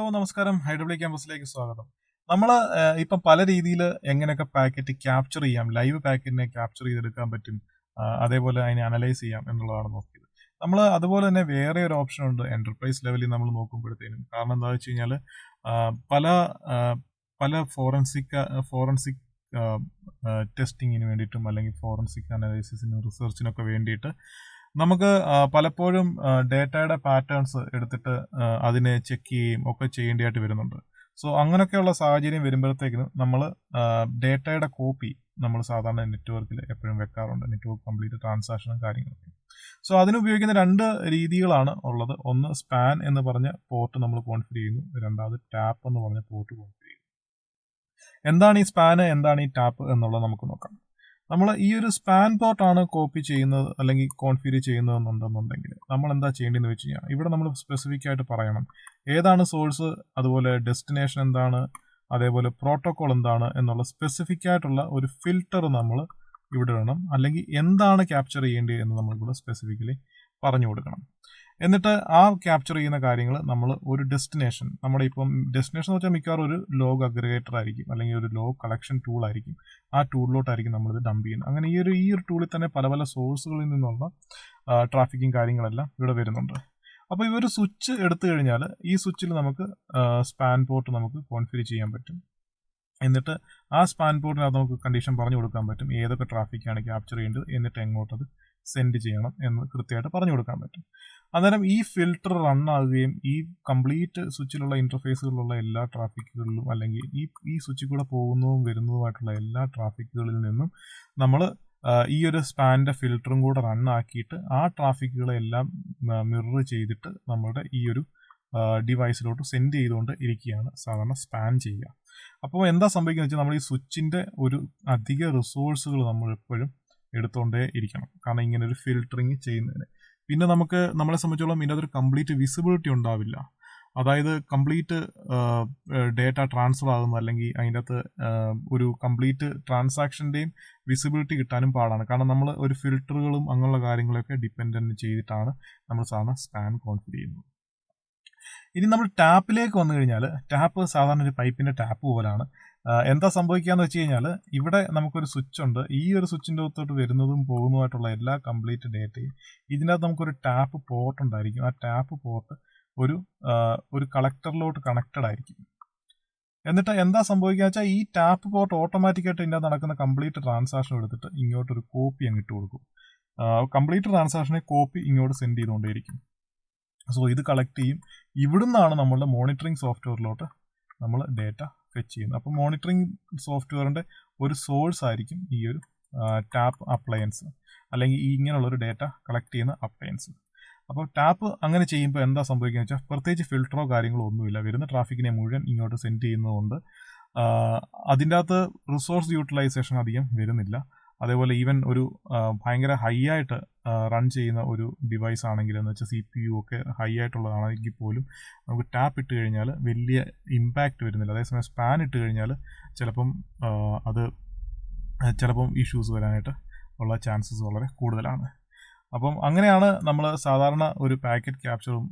നമസ്കാരം. IWCampusലേക്ക് സ്വാഗതം. നമ്മൾ ഇപ്പം പല രീതിയിൽ എങ്ങനെയൊക്കെ പാക്കറ്റ് ക്യാപ്ചർ ചെയ്യാം, ലൈവ് പാക്കറ്റിനെ ക്യാപ്ചർ ചെയ്തെടുക്കാൻ പറ്റും, അതേപോലെ അതിനെ അനലൈസ് ചെയ്യാം എന്നുള്ളതാണ് നോക്കിയത്. നമ്മൾ അതുപോലെ തന്നെ വേറെ ഒരു ഓപ്ഷൻ ഉണ്ട് എന്റർപ്രൈസ് ലെവലിൽ നമ്മൾ നോക്കുമ്പോഴത്തേനും. കാരണം എന്താ വെച്ച് കഴിഞ്ഞാൽ പല പല ഫോറൻസിക് ടെസ്റ്റിങ്ങിന് വേണ്ടിയിട്ടും അല്ലെങ്കിൽ ഫോറൻസിക് അനാലിസിസിനും റിസർച്ചിനൊക്കെ വേണ്ടിയിട്ട് നമുക്ക് പലപ്പോഴും ഡേറ്റയുടെ പാറ്റേൺസ് എടുത്തിട്ട് അതിനെ ചെക്ക് ചെയ്യുകയും ഒക്കെ ചെയ്യേണ്ടതായിട്ട് വരുന്നുണ്ട്. സോ അങ്ങനെയൊക്കെയുള്ള സാഹചര്യം വരുമ്പോഴത്തേക്കിന് നമ്മൾ ഡേറ്റയുടെ കോപ്പി നമ്മൾ സാധാരണ നെറ്റ്വർക്കിൽ എപ്പോഴും വെക്കാറുണ്ട്, നെറ്റ്വർക്ക് കംപ്ലീറ്റ് ട്രാൻസാക്ഷനും കാര്യങ്ങളൊക്കെ. സോ അതിനുപയോഗിക്കുന്ന രണ്ട് രീതികളാണ് ഉള്ളത്. ഒന്ന് സ്പാൻ എന്ന് പറഞ്ഞ പോർട്ട് നമ്മൾ കോൺഫിഗർ ചെയ്യുന്നു, രണ്ടാമത് ടാപ്പ് എന്ന് പറഞ്ഞ പോർട്ട് കോൺഫിഗർ ചെയ്യുന്നു. എന്താണ് ഈ സ്പാന്, എന്താണ് ഈ ടാപ്പ് എന്നുള്ളത് നമുക്ക് നോക്കാം. നമ്മൾ ഈ ഒരു സ്പാൻ പോർട്ടാണ് കോപ്പി ചെയ്യുന്നത് അല്ലെങ്കിൽ കോൺഫിഗർ ചെയ്യുന്നതെന്നുണ്ടെന്നുണ്ടെങ്കിൽ നമ്മൾ എന്താ ചെയ്യേണ്ടതെന്ന് വെച്ച് കഴിഞ്ഞാൽ ഇവിടെ നമ്മൾ സ്പെസിഫിക് ആയിട്ട് പറയണം ഏതാണ് സോഴ്സ്, അതുപോലെ ഡെസ്റ്റിനേഷൻ എന്താണ്, അതേപോലെ പ്രോട്ടോകോൾ എന്താണ് എന്നുള്ള സ്പെസിഫിക് ആയിട്ടുള്ള ഒരു ഫിൽട്ടർ നമ്മൾ ഇവിടെ ഇടണം. അല്ലെങ്കിൽ എന്താണ് ക്യാപ്ചർ ചെയ്യേണ്ടത് എന്ന് നമ്മളിവിടെ സ്പെസിഫിക്കലി പറഞ്ഞു കൊടുക്കണം. എന്നിട്ട് ആ ക്യാപ്ചർ ചെയ്യുന്ന കാര്യങ്ങൾ നമ്മൾ ഒരു ഡെസ്റ്റിനേഷൻ, നമ്മുടെ ഇപ്പം ഡെസ്റ്റിനേഷൻ എന്ന് വെച്ചാൽ മിക്കവാറും ഒരു ലോഗ് അഗ്രഗേറ്റർ ആയിരിക്കും അല്ലെങ്കിൽ ഒരു ലോഗ് കളക്ഷൻ ടൂൾ ആയിരിക്കും. ആ ടൂളിലോട്ടായിരിക്കും നമ്മളിത് ഡംപ് ചെയ്യുന്നത്. അങ്ങനെ ഈ ഒരു ടൂളിൽ തന്നെ പല പല സോഴ്സുകളിൽ നിന്നുള്ള ട്രാഫിക്കും കാര്യങ്ങളെല്ലാം ഇവിടെ വരുന്നുണ്ട്. അപ്പോൾ ഈ ഒരു സ്വിച്ച് എടുത്തു കഴിഞ്ഞാൽ ഈ സ്വിച്ചിൽ നമുക്ക് സ്പാൻ പോർട്ട് നമുക്ക് കോൺഫിഗർ ചെയ്യാൻ പറ്റും. എന്നിട്ട് ആ സ്പാൻ പോർട്ടിനകത്ത് നമുക്ക് കണ്ടീഷൻ പറഞ്ഞു കൊടുക്കാൻ പറ്റും ഏതൊക്കെ ട്രാഫിക്കാണ് ക്യാപ്ചർ ചെയ്യേണ്ടത്, എന്നിട്ട് എങ്ങോട്ടത് സെൻഡ് ചെയ്യണം എന്ന് കൃത്യമായിട്ട് പറഞ്ഞു കൊടുക്കാൻ പറ്റും. അന്നേരം ഈ ഫിൽട്ടർ റൺ ആകുകയും ഈ കംപ്ലീറ്റ് സ്വിച്ചിലുള്ള ഇന്റർഫേസുകളിലുള്ള എല്ലാ ട്രാഫിക്കുകളിലും അല്ലെങ്കിൽ ഈ സ്വിച്ചിൽ കൂടെ പോകുന്നതും വരുന്നതുമായിട്ടുള്ള എല്ലാ ട്രാഫിക്കുകളിൽ നിന്നും നമ്മൾ ഈ ഒരു സ്പാനിന്റെ ഫിൽട്ടറും കൂടെ റൺ ആക്കിയിട്ട് ആ ട്രാഫിക്കുകളെല്ലാം മിറർ ചെയ്തിട്ട് നമ്മുടെ ഈ ഒരു ഡിവൈസിലോട്ട് സെൻഡ് ചെയ്തുകൊണ്ട് ഇരിക്കുകയാണ് സാധാരണ സ്പാൻ ചെയ്യുക. അപ്പോൾ എന്താ സംഭവിക്കുന്നത് വെച്ചാൽ നമ്മൾ ഈ സ്വിച്ചിന്റെ ഒരു അധിക റിസോഴ്സുകൾ നമ്മൾ എപ്പോഴും എടുത്തുകൊണ്ടേ ഇരിക്കണം. കാരണം ഇങ്ങനെ ഒരു ഫിൽട്ടറിങ് ചെയ്യുന്നതിന് പിന്നെ നമ്മളെ സംബന്ധിച്ചോളം ഇതിൻ്റെ അതൊരു കംപ്ലീറ്റ് വിസിബിലിറ്റി ഉണ്ടാവില്ല. അതായത് കംപ്ലീറ്റ് ഡേറ്റ ട്രാൻസ്ഫർ ആകുന്ന അല്ലെങ്കിൽ അതിൻ്റെ അകത്ത് ഒരു കംപ്ലീറ്റ് ട്രാൻസാക്ഷൻ്റെയും വിസിബിലിറ്റി കിട്ടാനും പാടാണ്. കാരണം നമ്മൾ ഒരു ഫിൽട്ടറുകളും അങ്ങനെയുള്ള കാര്യങ്ങളൊക്കെ ഡിപ്പെൻഡൻറ്റ് ചെയ്തിട്ടാണ് നമ്മൾ സാധാരണ സ്പാൻ കോൺഫിഗർ ചെയ്യുന്നത്. ഇനി നമ്മൾ ടാപ്പിലേക്ക് വന്നു കഴിഞ്ഞാൽ ടാപ്പ് സാധാരണ ഒരു പൈപ്പിൻ്റെ ടാപ്പ് പോലാണ്. എന്താ സംഭവിക്കുകയെന്ന് വെച്ച് കഴിഞ്ഞാൽ ഇവിടെ നമുക്കൊരു സ്വിച്ച് ഉണ്ട്. ഈ ഒരു സ്വിച്ചിൻ്റെ അകത്തോട്ട് വരുന്നതും പോകുന്നതുമായിട്ടുള്ള എല്ലാ കംപ്ലീറ്റ് ഡേറ്റയും ഇതിനകത്ത് നമുക്കൊരു ടാപ്പ് പോർട്ട് ഉണ്ടായിരിക്കും. ആ ടാപ്പ് പോർട്ട് ഒരു കളക്ടറിലോട്ട് കണക്റ്റഡ് ആയിരിക്കും. എന്നിട്ട് എന്താ സംഭവിക്കുക വെച്ചാൽ ഈ ടാപ്പ് പോർട്ട് ഓട്ടോമാറ്റിക്കായിട്ട് ഇതിൻ്റെ നടക്കുന്ന കംപ്ലീറ്റ് ട്രാൻസാക്ഷൻ എടുത്തിട്ട് ഇങ്ങോട്ടൊരു കോപ്പി അങ്ങിട്ട് കൊടുക്കും. കംപ്ലീറ്റ് ട്രാൻസാക്ഷനെ കോപ്പി ഇങ്ങോട്ട് സെൻഡ് ചെയ്തുകൊണ്ടേയിരിക്കും. സോ ഇത് കളക്ട് ചെയ്യും. ഇവിടുന്നാണ് നമ്മളുടെ മോണിറ്ററിങ് സോഫ്റ്റ്വെയറിലോട്ട് നമ്മൾ ഡേറ്റ ഫെച്ച് ചെയ്യുന്നത്. അപ്പോൾ മോണിറ്ററിങ് സോഫ്റ്റ്വെയറിൻ്റെ ഒരു സോഴ്സ് ആയിരിക്കും ഈ ഒരു ടാപ്പ് അപ്ലയൻസ് അല്ലെങ്കിൽ ഇങ്ങനെയുള്ളൊരു ഡേറ്റ കളക്ട് ചെയ്യുന്ന അപ്ലയൻസ്. അപ്പോൾ ടാപ്പ് അങ്ങനെ ചെയ്യുമ്പോൾ എന്താ സംഭവിക്കുക വെച്ചാൽ പ്രത്യേകിച്ച് ഫിൽട്ടറോ കാര്യങ്ങളോ ഒന്നുമില്ല. വരുന്ന ട്രാഫിക്കിനെ മുഴുവൻ ഇങ്ങോട്ട് സെൻഡ് ചെയ്യുന്നതുകൊണ്ട് അതിൻ്റെ അകത്ത് റിസോഴ്സ് യൂട്ടിലൈസേഷൻ അധികം വരുന്നില്ല. അതേപോലെ ഈവൻ ഒരു ഭയങ്കര ഹൈ ആയിട്ട് റൺ ചെയ്യുന്ന ഒരു ഡിവൈസ് ആണെങ്കിൽ എന്ന് വെച്ചാൽ CPU ഒക്കെ ഹൈ ആയിട്ടുള്ളതാണെങ്കിൽ പോലും നമുക്ക് ടാപ്പ് ഇട്ട് കഴിഞ്ഞാൽ വലിയ ഇമ്പാക്റ്റ് വരുന്നില്ല. അതേസമയം സ്പാൻ ഇട്ട് കഴിഞ്ഞാൽ ചിലപ്പം ഇഷ്യൂസ് വരാനായിട്ട് ഉള്ള ചാൻസസ് വളരെ കൂടുതലാണ്. അപ്പം അങ്ങനെയാണ് നമ്മൾ സാധാരണ ഒരു പാക്കറ്റ് ക്യാപ്ചറും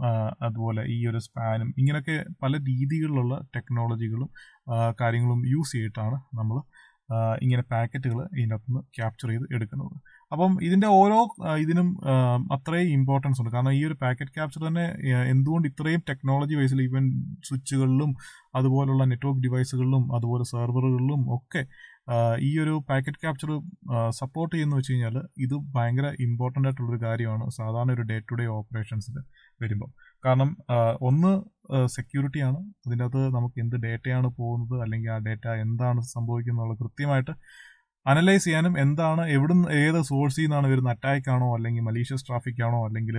അതുപോലെ ഈ ഒരു സ്പാനും ഇങ്ങനെയൊക്കെ പല രീതികളിലുള്ള ടെക്നോളജികളും കാര്യങ്ങളും യൂസ് ചെയ്തിട്ടാണ് നമ്മൾ ഇങ്ങനെ പാക്കറ്റുകൾ ഇതിനകത്തുനിന്ന് ക്യാപ്ചർ ചെയ്ത് എടുക്കുന്നത്. അപ്പം ഇതിൻ്റെ ഓരോ ഇതിനും അത്രയും ഇമ്പോർട്ടൻസ് ഉണ്ട്. കാരണം ഈ ഒരു പാക്കറ്റ് ക്യാപ്ചർ തന്നെ എന്തുകൊണ്ട് ഇത്രയും ടെക്നോളജി വൈസിൽ ഈവൻ സ്വിച്ചുകളിലും അതുപോലുള്ള നെറ്റ്വർക്ക് ഡിവൈസുകളിലും അതുപോലെ സെർവറുകളിലും ഒക്കെ ഈ ഒരു പാക്കറ്റ് ക്യാപ്ചർ സപ്പോർട്ട് ചെയ്യുന്ന വെച്ച് കഴിഞ്ഞാൽ ഇത് ഭയങ്കര ഇമ്പോർട്ടൻ്റ് ആയിട്ടുള്ളൊരു കാര്യമാണ് സാധാരണ ഒരു ഡേ ടു ഡേ ഓപ്പറേഷൻസിൽ വരുമ്പോൾ. കാരണം ഒന്ന് സെക്യൂരിറ്റിയാണ്. അതിൻ്റെ അകത്ത് നമുക്ക് എന്ത് ഡേറ്റയാണ് പോകുന്നത് അല്ലെങ്കിൽ ആ ഡേറ്റ എന്താണ് സംഭവിക്കുന്നത് കൃത്യമായിട്ട് അനലൈസ് ചെയ്യാനും എന്താണ് ഏത് സോഴ്സിൽ നിന്നാണ് വരുന്ന അറ്റാക്കാണോ അല്ലെങ്കിൽ മലീഷ്യസ് ട്രാഫിക് ആണോ അല്ലെങ്കിൽ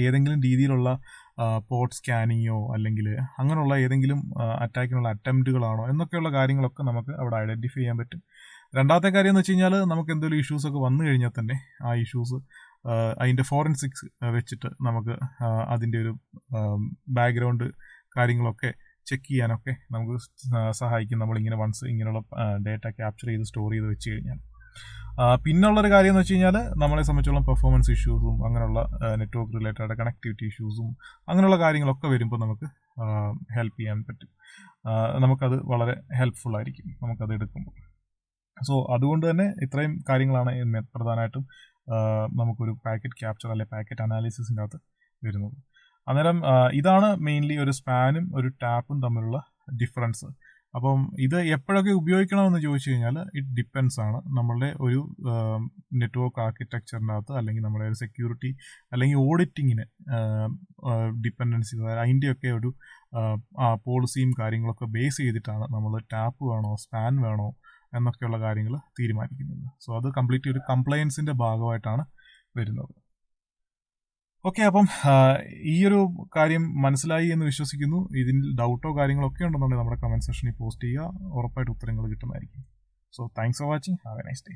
ഏതെങ്കിലും രീതിയിലുള്ള പോർട്ട് സ്കാനിങ്ങോ അല്ലെങ്കിൽ അങ്ങനെയുള്ള ഏതെങ്കിലും അറ്റാക്കിനുള്ള അറ്റംപ്റ്റുകളാണോ എന്നൊക്കെയുള്ള കാര്യങ്ങളൊക്കെ നമുക്ക് അവിടെ ഐഡൻറ്റിഫൈ ചെയ്യാൻ പറ്റും. രണ്ടാമത്തെ കാര്യം എന്ന് വെച്ച് കഴിഞ്ഞാൽ നമുക്ക് എന്തെങ്കിലും ഇഷ്യൂസൊക്കെ വന്നു കഴിഞ്ഞാൽ തന്നെ ആ ഇഷ്യൂസ് അതിൻ്റെ ഫോറൻസിക്സ് വെച്ചിട്ട് നമുക്ക് അതിൻ്റെ ഒരു ബാക്ക്ഗ്രൗണ്ട് കാര്യങ്ങളൊക്കെ ചെക്ക് ചെയ്യാനൊക്കെ നമുക്ക് സഹായിക്കും നമ്മളിങ്ങനെ വൺസ് ഇങ്ങനെയുള്ള ഡേറ്റ ക്യാപ്ചർ ചെയ്ത് സ്റ്റോർ ചെയ്ത് വെച്ച് കഴിഞ്ഞാൽ. പിന്നുള്ളൊരു കാര്യം എന്ന് വെച്ച് കഴിഞ്ഞാൽ നമ്മളെ സംബന്ധിച്ചോളം പെർഫോമൻസ് ഇഷ്യൂസും അങ്ങനെയുള്ള നെറ്റ്വർക്ക് റിലേറ്റഡ് കണക്ടിവിറ്റി ഇഷ്യൂസും അങ്ങനെയുള്ള കാര്യങ്ങളൊക്കെ വരുമ്പോൾ നമുക്ക് ഹെൽപ്പ് ചെയ്യാൻ പറ്റും. നമുക്കത് വളരെ ഹെൽപ്ഫുൾ ആയിരിക്കും നമുക്കത് എടുക്കുമ്പോൾ. സോ അതുകൊണ്ട് തന്നെ ഇത്രയും കാര്യങ്ങളാണ് പ്രധാനമായിട്ടും നമുക്കൊരു പാക്കറ്റ് ക്യാപ്ചർ അല്ലെ പാക്കറ്റ് അനാലിസിസിൻ്റെ അകത്ത് വരുന്നത്. അന്നേരം ഇതാണ് മെയിൻലി ഒരു സ്പാനും ഒരു ടാപ്പും തമ്മിലുള്ള ഡിഫറൻസ്. അപ്പം ഇത് എപ്പോഴൊക്കെ ഉപയോഗിക്കണമെന്ന് ചോദിച്ചു കഴിഞ്ഞാൽ ഇറ്റ് ഡിപ്പെൻസ് ആണ് നമ്മളുടെ ഒരു നെറ്റ്വർക്ക് ആർക്കിടെക്ചറിൻ്റെ അകത്ത്, അല്ലെങ്കിൽ നമ്മുടെ ഒരു സെക്യൂരിറ്റി അല്ലെങ്കിൽ ഓഡിറ്റിങ്ങിന് ഡിപ്പെൻഡൻസി, അതിൻ്റെയൊക്കെ ഒരു പോളിസിയും കാര്യങ്ങളൊക്കെ ബേസ് ചെയ്തിട്ടാണ് നമ്മൾ ടാപ്പ് വേണോ സ്പാൻ വേണോ എന്നൊക്കെയുള്ള കാര്യങ്ങൾ തീരുമാനിക്കുന്നത്. സോ അത് കംപ്ലീറ്റ് ഒരു കംപ്ലയൻസിൻ്റെ ഭാഗമായിട്ടാണ് വരുന്നത്. ഓക്കെ, അപ്പം ഈ ഒരു കാര്യം മനസ്സിലായി എന്ന് വിശ്വസിക്കുന്നു. ഇതിൽ ഡൗട്ടോ കാര്യങ്ങളൊക്കെ ഉണ്ടെന്നുണ്ടെങ്കിൽ നമ്മുടെ കമൻറ്റ് സെക്ഷനിൽ പോസ്റ്റ് ചെയ്യുക, ഉറപ്പായിട്ട് ഉത്തരങ്ങൾ കിട്ടുന്നതായിരിക്കും. So thanks for watching. Have A nice day.